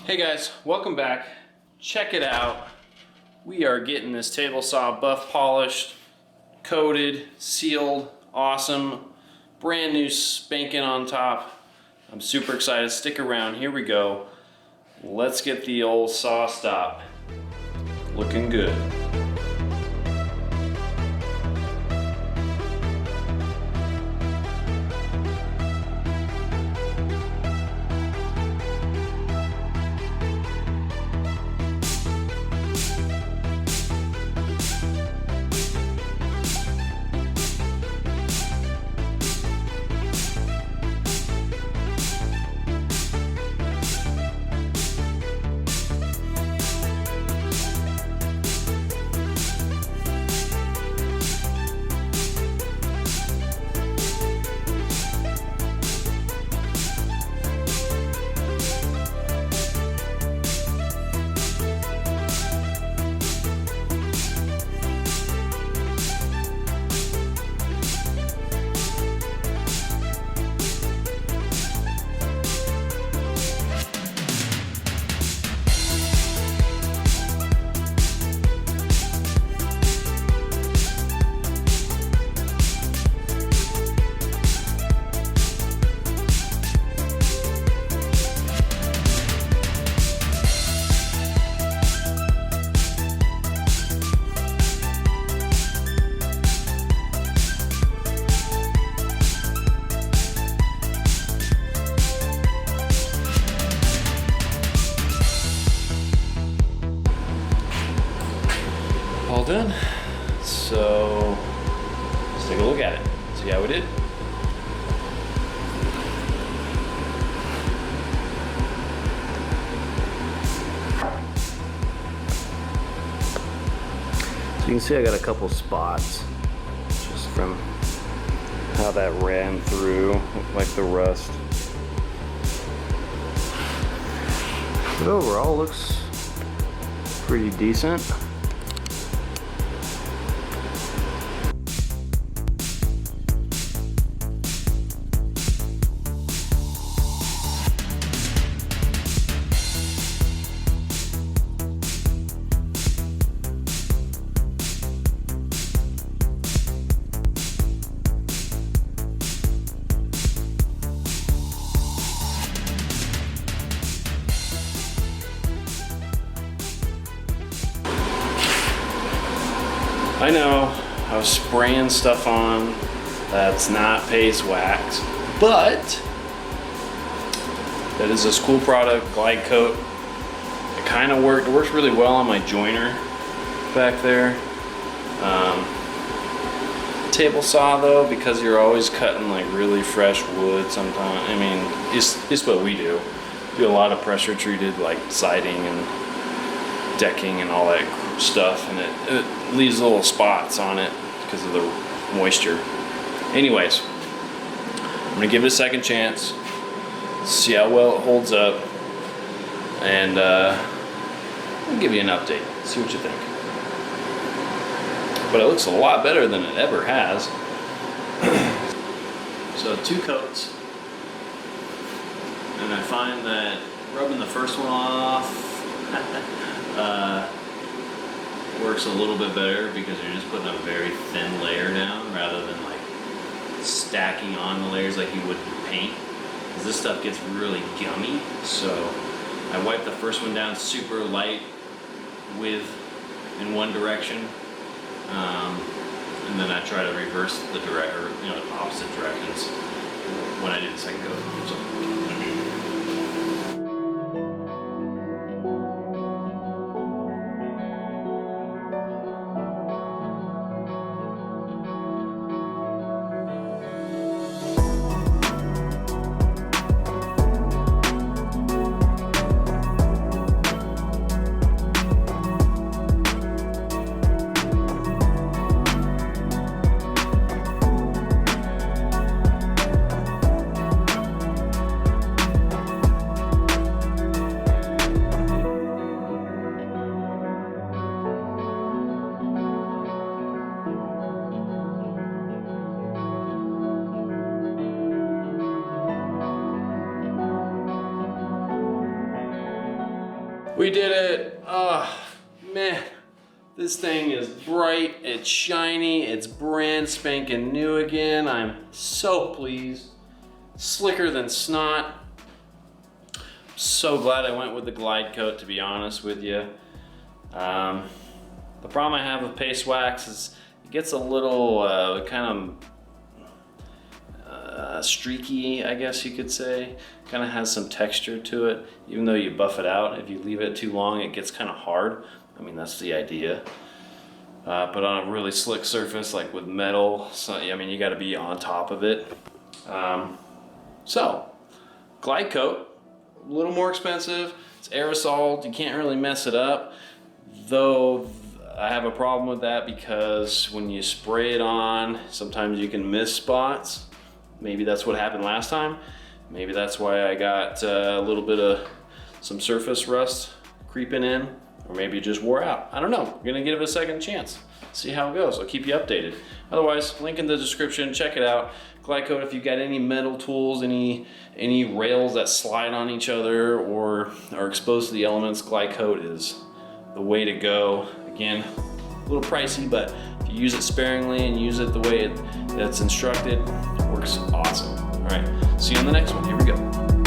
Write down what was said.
Hey guys, welcome back. Check it out. We are getting this table saw buff polished, coated, sealed, awesome, brand new spanking on top. I'm super excited. Stick around. Here we go. Let's get the old saw stop looking good. All done. So let's take a look at it. See how we did. So you can see I got a couple spots just from how that ran through, like the rust. But overall looks pretty decent. I know I was spraying stuff on that's not paste wax, but that is this cool product, GlideCote. It kind of worked. It works really well on my joiner back there. Table saw though, because you're always cutting like really fresh wood sometimes. I mean, it's what we do. Do a lot of pressure treated like siding and decking and all that stuff, and it leaves little spots on it because of the moisture. Anyways, I'm gonna give it a second chance, see how well it holds up, and I'll give you an update, see what you think. But it looks a lot better than it ever has. So 2 coats, and I find that rubbing the first one off works a little bit better because you're just putting a very thin layer down rather than like stacking on the layers like you would in paint, because this stuff gets really gummy. So I wipe the first one down super light in one direction, and then I try to reverse the opposite directions when I do the second coat. So. We did it. Oh, man. This thing is bright, it's shiny, it's brand spanking new again. I'm so pleased. Slicker than snot. So glad I went with the GlideCote, to be honest with you. The problem I have with paste wax is it gets a little kind of streaky, I guess you could say. Kind of has some texture to it. Even though you buff it out, if you leave it too long, it gets kind of hard. I mean, that's the idea. But on a really slick surface, like with metal, so, I mean, you got to be on top of it. So, GlideCote, a little more expensive. It's aerosol, you can't really mess it up. Though I have a problem with that because when you spray it on, sometimes you can miss spots. Maybe that's what happened last time. Maybe that's why I got a little bit of some surface rust creeping in, or maybe it just wore out. I don't know. We're gonna give it a second chance. See how it goes. I'll keep you updated. Otherwise, link in the description, check it out. GlideCote, if you got any metal tools, any rails that slide on each other or are exposed to the elements, GlideCote is the way to go. Again, a little pricey, but if you use it sparingly and use it the way it's instructed, it works awesome. All right, see you on the next one. Here we go.